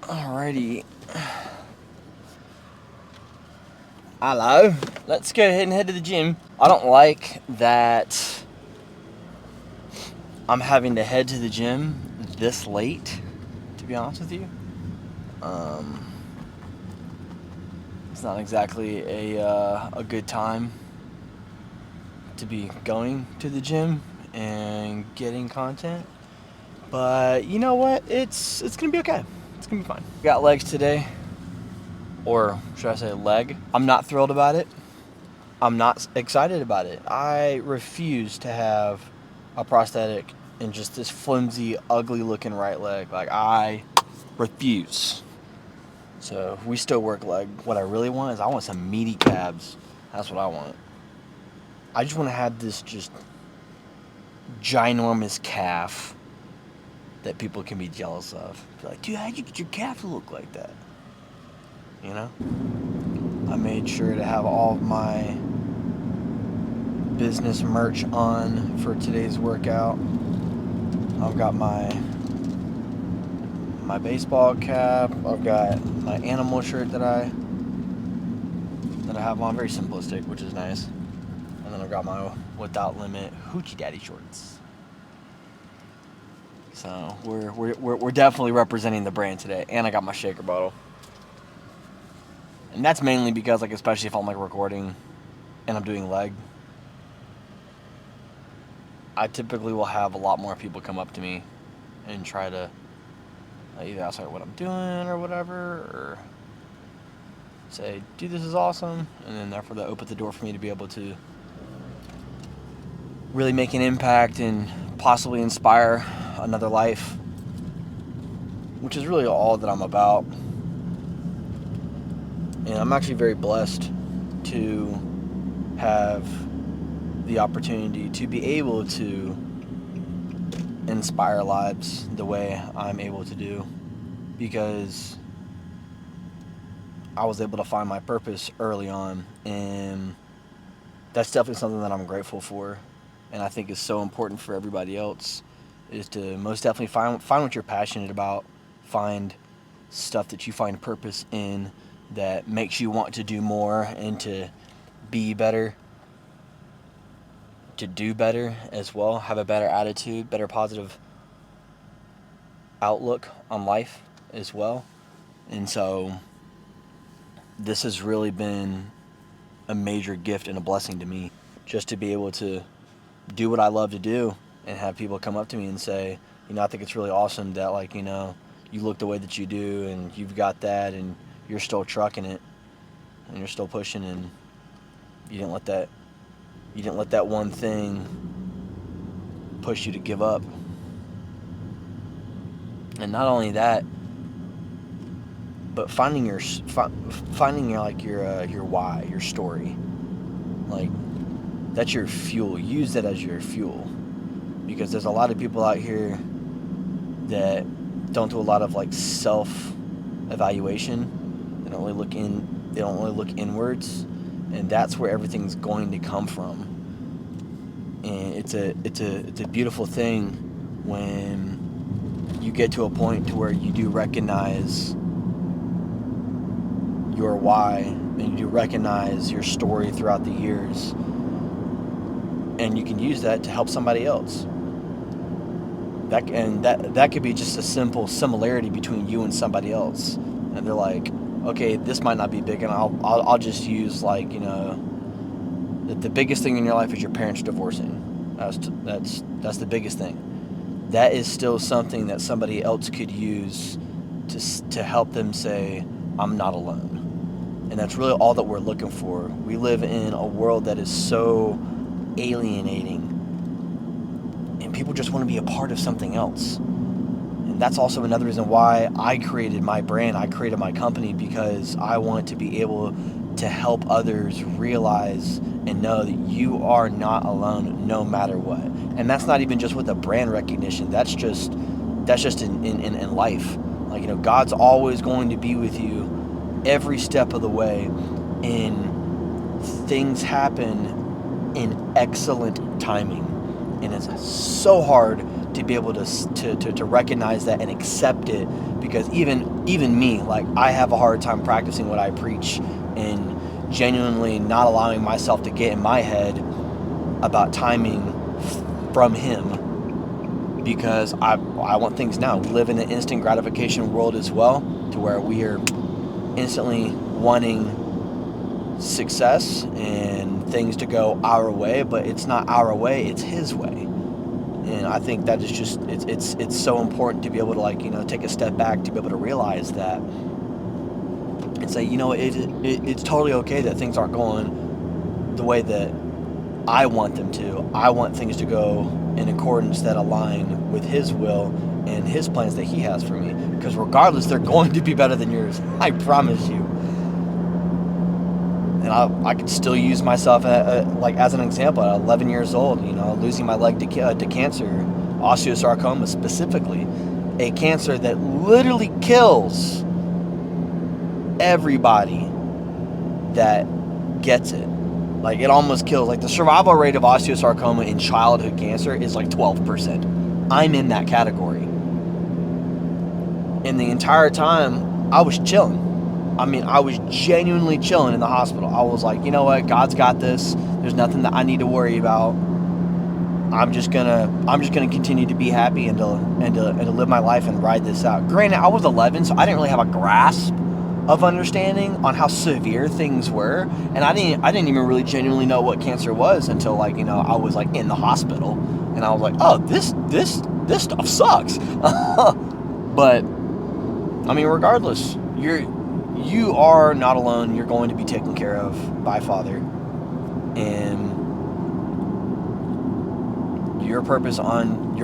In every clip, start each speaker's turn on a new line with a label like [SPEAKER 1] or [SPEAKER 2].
[SPEAKER 1] Alrighty. Hello. Let's go ahead and head to the gym. I don't like that I'm having to head to the gym this late, to be honest with you. It's not exactly a good time to be going to the gym and getting content. But you know what? It's gonna be okay. It's gonna be fine. Got legs today, or should I say leg? I'm not thrilled about it. I'm not excited about it. I refuse to have a prosthetic in just this flimsy, ugly looking right leg. Like, I refuse. So we still work leg. What I really want is I want some meaty calves. That's what I want. I just want to have this just ginormous calf that people can be jealous of. Be like, dude, how'd you get your calf to look like that? You know? I made sure to have all of my business merch on for today's workout. I've got my baseball cap. I've got my animal shirt that I have on, very simplistic, which is nice. And then I've got my Without Limit Hoochie Daddy shorts. So we're definitely representing the brand today. And I got my shaker bottle. And that's mainly because, like, especially if I'm like recording and I'm doing leg, I typically will have a lot more people come up to me and try to either ask what I'm doing or whatever, or say, dude, this is awesome. And then therefore that opens the door for me to be able to really make an impact and possibly inspire another life, which is really all that I'm about. And I'm actually very blessed to have the opportunity to be able to inspire lives the way I'm able to do, because I was able to find my purpose early on, and that's definitely something that I'm grateful for, and I think is so important for everybody else, is to most definitely find what you're passionate about, find stuff that you find purpose in that makes you want to do more and to be better, to do better as well, have a better attitude, better positive outlook on life as well. And so this has really been a major gift and a blessing to me, just to be able to do what I love to do and have people come up to me and say, you know, I think it's really awesome that, like, you know, you look the way that you do and you've got that and you're still trucking it and you're still pushing, and you didn't let that one thing push you to give up. And not only that, but finding your why, your story. Like, that's your fuel. Use that as your fuel, because there's a lot of people out here that don't do a lot of like self-evaluation. They don't really look inwards, and that's where everything's going to come from. And it's a beautiful thing when you get to a point to where you do recognize your why, and you do recognize your story throughout the years, and you can use that to help somebody else. That could be just a simple similarity between you and somebody else, and they're like, okay, this might not be big, and I'll just use, like, you know, that the biggest thing in your life is your parents divorcing. That's the biggest thing. That is still something that somebody else could use to help them say, I'm not alone. And that's really all that we're looking for. We live in a world that is so alienating, and people just want to be a part of something else. And that's also another reason why I created my brand. I created my company, because I want to be able to help others realize and know that you are not alone no matter what. And that's not even just with a brand recognition. That's just in life. Like, you know, God's always going to be with you every step of the way, and things happen in excellent timing. And it's so hard to be able to recognize that and accept it, because even me, like, I have a hard time practicing what I preach and genuinely not allowing myself to get in my head about timing from Him, because I want things now. We live in an instant gratification world as well, to where we are instantly wanting success and things to go our way, but it's not our way, it's His way. And I think that is just, it's so important to be able to, like, take a step back, to be able to realize that and say, it's totally okay that things aren't going the way that I want them to. I want things to go in accordance that align with His will and His plans that He has for me, because regardless, they're going to be better than yours. I promise you. And I could still use myself like as an example. At 11 years old, losing my leg to cancer, osteosarcoma specifically, a cancer that literally kills everybody that gets it. Like, it almost kills. Like, the survival rate of osteosarcoma in childhood cancer is like 12%. I'm in that category. And the entire time, I was chilling. I mean, I was genuinely chilling in the hospital. I was like, you know what? God's got this. There's nothing that I need to worry about. I'm just gonna continue to be happy and to live my life and ride this out. Granted, I was 11, so I didn't really have a grasp of understanding on how severe things were, and I didn't even really genuinely know what cancer was until, like, I was like in the hospital, and I was like, oh, this stuff sucks. But I mean, regardless, you are not alone. You're going to be taken care of by Father, and your purpose on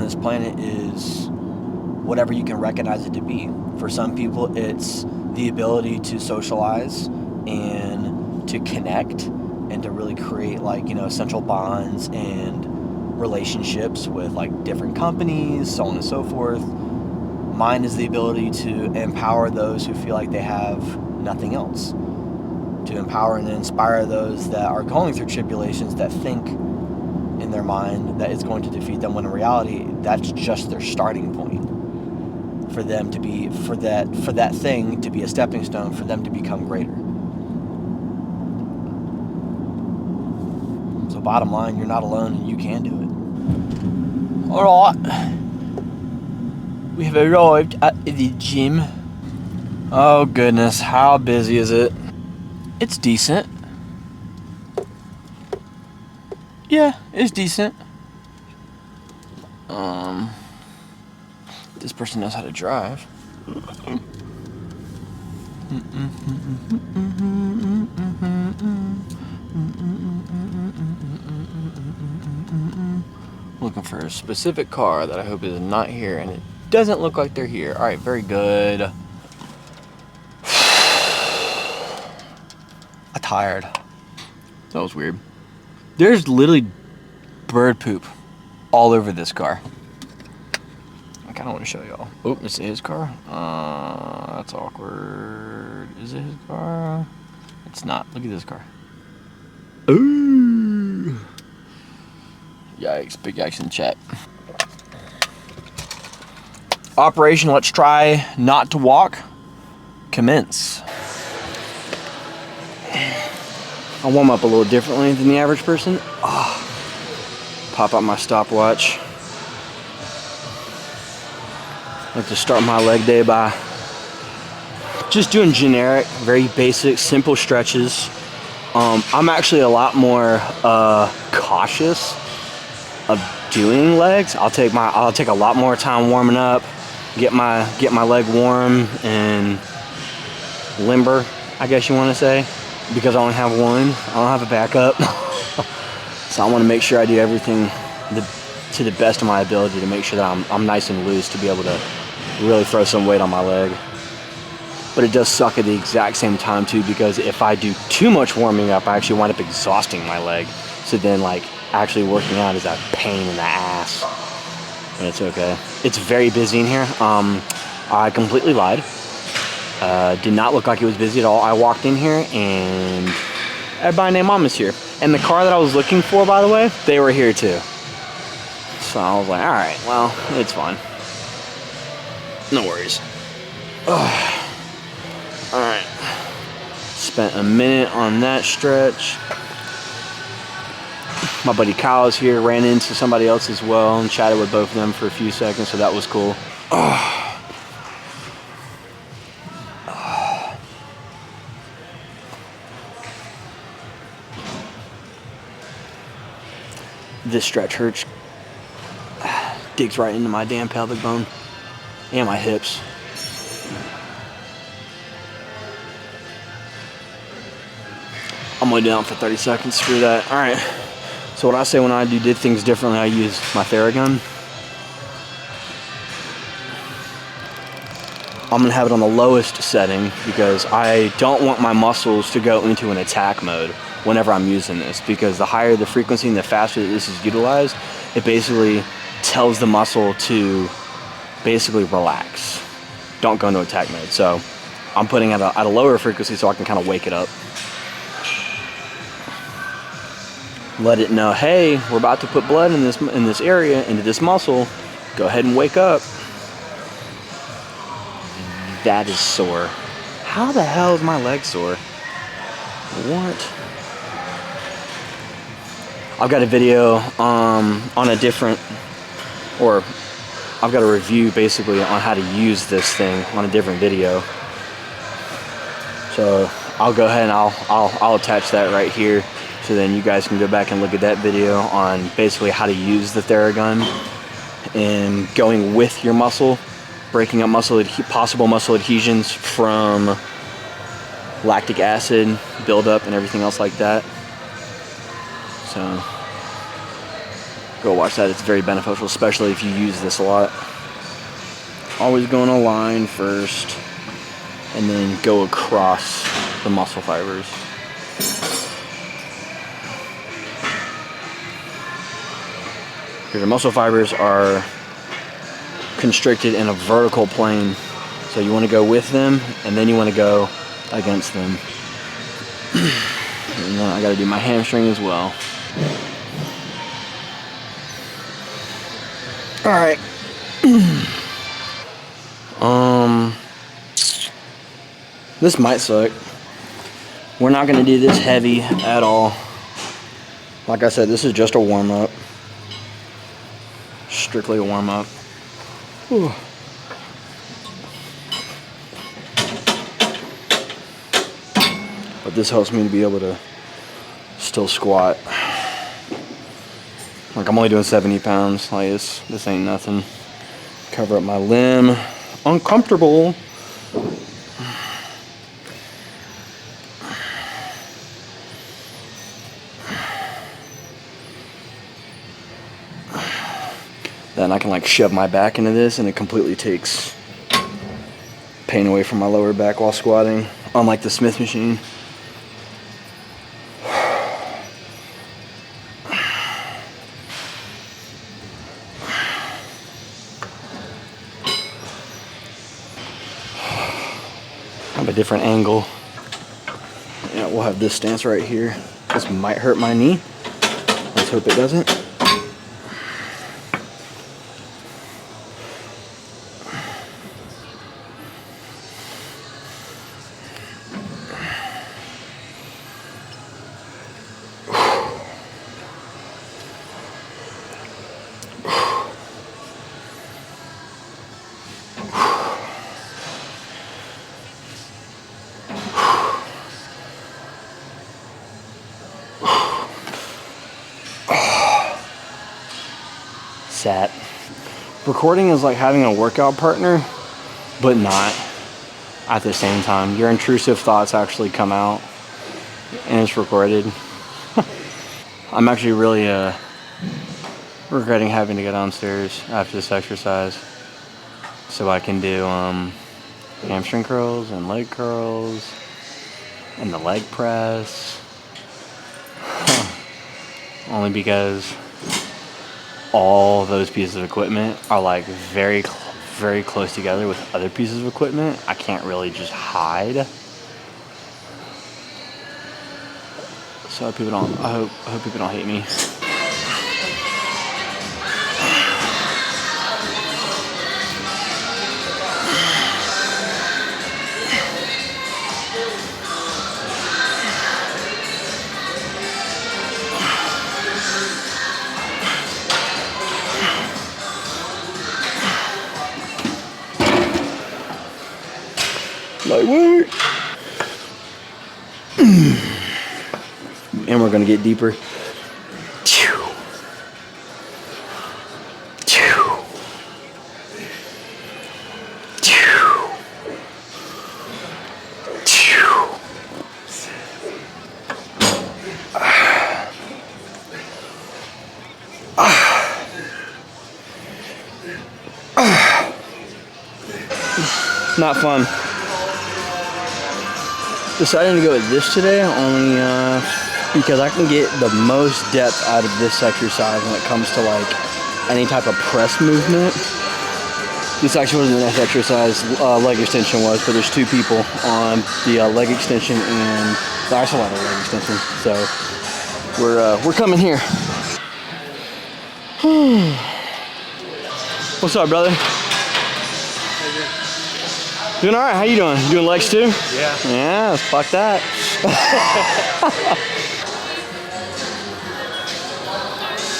[SPEAKER 1] this planet is whatever you can recognize it to be. For some people, it's the ability to socialize and to connect and to really create, like, essential bonds and relationships with, like, different companies, so on and so forth. Mine is the ability to empower those who feel like they have nothing else. To empower and inspire those that are going through tribulations, that think in their mind that it's going to defeat them, when in reality, that's just their starting point. For them to be, for that thing to be a stepping stone for them to become greater. So bottom line, you're not alone and you can do it. Alright. We have arrived at the gym. Oh goodness, how busy is it? It's decent. Yeah, it's decent. This person knows how to drive. Looking for a specific car that I hope is not here, and it doesn't look like they're here. Alright, very good. I'm tired. That was weird. There's literally bird poop all over this car. I kind of want to show y'all. Oh, this is his car. That's awkward. Is it his car? It's not. Look at this car. Ooh. Yikes. Big yikes in the chat. Operation Let's Try Not to Walk. Commence. I warm up a little differently than the average person. Pop out my stopwatch. I like to start my leg day by just doing generic, very basic, simple stretches. I'm actually a lot more cautious of doing legs. I'll take a lot more time warming up, get my leg warm and limber, I guess you want to say, because I only have one. I don't have a backup. So I want to make sure I do everything to the best of my ability to make sure that I'm nice and loose to be able to really throw some weight on my leg. But it does suck at the exact same time too, because if I do too much warming up, I actually wind up exhausting my leg. So then, like, actually working out is a pain in the ass. But it's okay. It's very busy in here. I completely lied. Did not look like it was busy at all. I walked in here and everybody named Mom is here. And the car that I was looking for, by the way, they were here too. So I was like, all right, well, it's fine. No worries. Ugh. All right. Spent a minute on that stretch. My buddy Kyle is here, ran into somebody else as well and chatted with both of them for a few seconds, so that was cool. This stretch hurts. Digs right into my damn pelvic bone and my hips. I'm only down for 30 seconds. Screw that. All right. So what I say when I did things differently, I use my Theragun. I'm gonna have it on the lowest setting because I don't want my muscles to go into an attack mode whenever I'm using this, because the higher the frequency and the faster that this is utilized, it basically tells the muscle to basically relax. Don't go into attack mode. So I'm putting it at a lower frequency so I can kind of wake it up. Let it know, hey, we're about to put blood in this area, into this muscle. Go ahead and wake up. That is sore. How the hell is my leg sore? What? I've got a video on a different, or I've got a review basically on how to use this thing on a different video. So I'll go ahead and I'll attach that right here, so then you guys can go back and look at that video on basically how to use the Theragun and going with your muscle, breaking up possible muscle adhesions from lactic acid buildup and everything else like that. So go watch that. It's very beneficial, especially if you use this a lot. Always go in a line first and then go across the muscle fibers. Because your muscle fibers are constricted in a vertical plane, so you want to go with them and then you want to go against them. And then I got to do my hamstring as well. All right. This might suck. We're not going to do this heavy at all. Like I said, this is just a warm-up. Strictly a warm-up. Whew. But this helps me to be able to still squat. Like, I'm only doing 70 pounds. Like, this ain't nothing. Cover up my limb. Uncomfortable. Then I can like shove my back into this and it completely takes pain away from my lower back while squatting, unlike the Smith machine. I have a different angle. Yeah, we'll have this stance right here. This might hurt my knee. Let's hope it doesn't. Sat. Recording is like having a workout partner, but not at the same time. Your intrusive thoughts actually come out and it's recorded. I'm actually really regretting having to go downstairs after this exercise so I can do hamstring curls and leg curls and the leg press. Only because all those pieces of equipment are like very close together with other pieces of equipment. I can't really just hide. So I hope people don't hate me. we're gonna get deeper. Not fun. Deciding to go with this today only because I can get the most depth out of this exercise when it comes to like any type of press movement. This actually wasn't an exercise, leg extension was, but there's two people on the leg extension and the isolated leg extension. So we're coming here. What's up, brother? Doing all right. How you doing? You doing legs too?
[SPEAKER 2] Yeah.
[SPEAKER 1] Yeah, fuck that.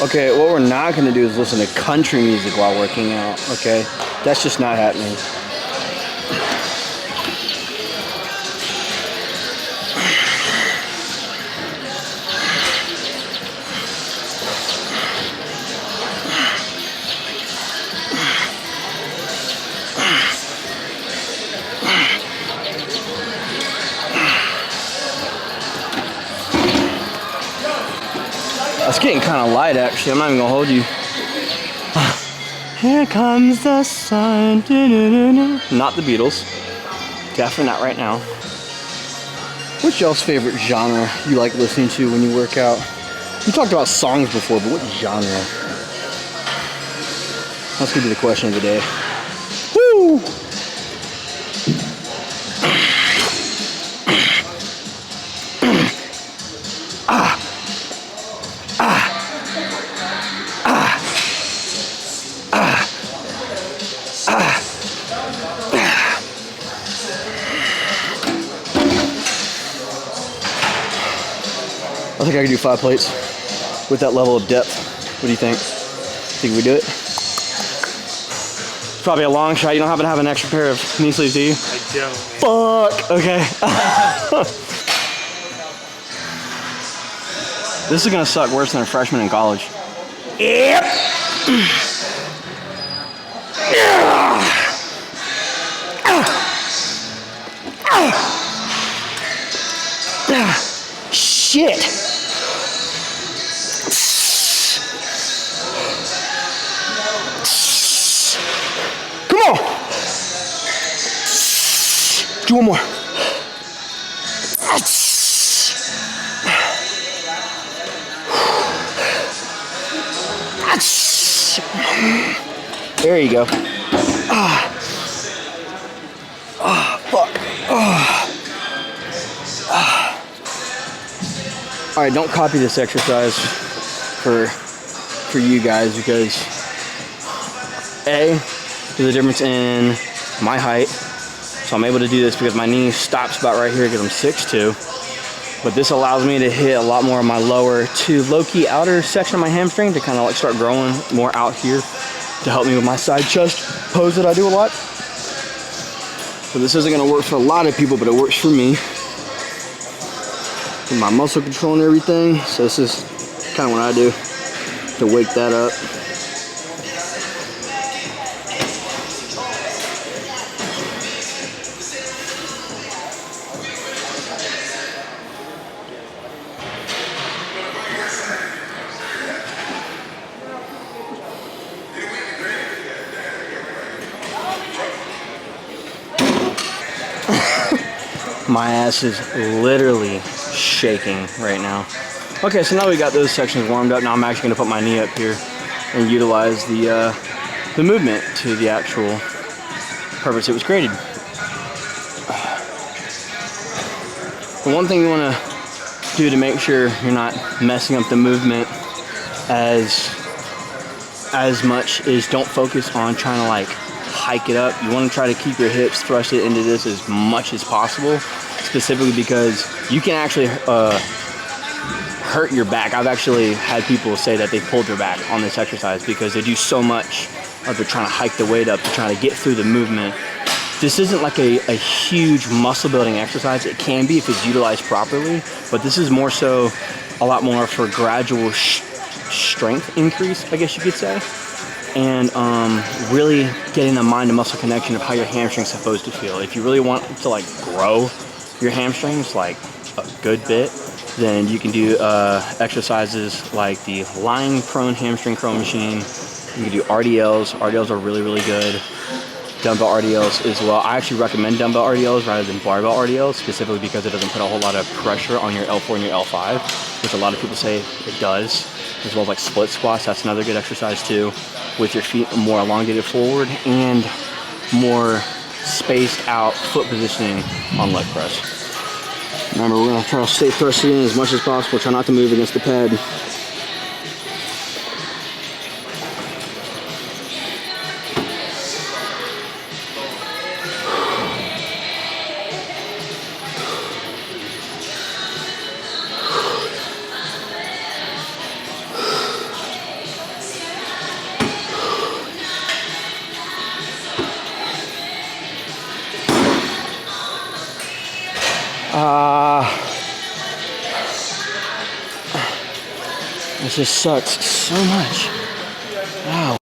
[SPEAKER 1] Okay, what we're not gonna do is listen to country music while working out, okay? That's just not happening. It's getting kind of light, actually. I'm not even gonna hold you. Here comes the sun. Not the Beatles. Definitely not right now. What's y'all's favorite genre you like listening to when you work out? We talked about songs before, but what genre? That's gonna be the question of the day. Woo! I think I can do 5 plates with that level of depth. What do you think? Think we do it? It's probably a long shot. You don't happen to have an extra pair of knee sleeves, do you?
[SPEAKER 2] I don't.
[SPEAKER 1] Fuck. Okay. This is gonna suck worse than a freshman in college. Yep. Shit. Come on. Do one more. There you go. Fuck. All right, don't copy this exercise for you guys because A, there's a difference in my height. So I'm able to do this because my knee stops about right here because I'm 6'2". But this allows me to hit a lot more of my lower to low-key outer section of my hamstring to kind of like start growing more out here to help me with my side chest pose that I do a lot. So this isn't gonna work for a lot of people, but it works for me. With my muscle control and everything. So this is kind of what I do to wake that up. My ass is literally shaking right now. Okay, so now we got those sections warmed up. Now I'm actually gonna put my knee up here and utilize the movement to the actual purpose it was created. The one thing you wanna do to make sure you're not messing up the movement as much is don't focus on trying to like hike it up. You want to try to keep your hips thrusted into this as much as possible, specifically because you can actually hurt your back. I've actually had people say that they pulled their back on this exercise because they do so much of they're trying to hike the weight up, they're trying to get through the movement. This isn't like a huge muscle building exercise. It can be if it's utilized properly, but this is more so
[SPEAKER 2] a lot more for gradual strength increase, I guess you could say. And really getting the mind to muscle connection of how your hamstring's supposed to feel. If you really want to like grow your hamstrings like a good bit, then you can do exercises like the lying prone hamstring curl machine. You can do RDLs. RDLs are really, really good. Dumbbell RDLs as well. I actually recommend dumbbell RDLs rather than barbell RDLs, specifically because it doesn't put a whole lot of pressure on your L4 and your L5, which a lot of people say it does, as well as like split squats. That's another good exercise too, with your feet more elongated forward and more spaced out foot positioning on leg press. Remember, we're gonna try to stay thrusted in as much as possible. Try not to move against the pad. This just sucks so much. Wow.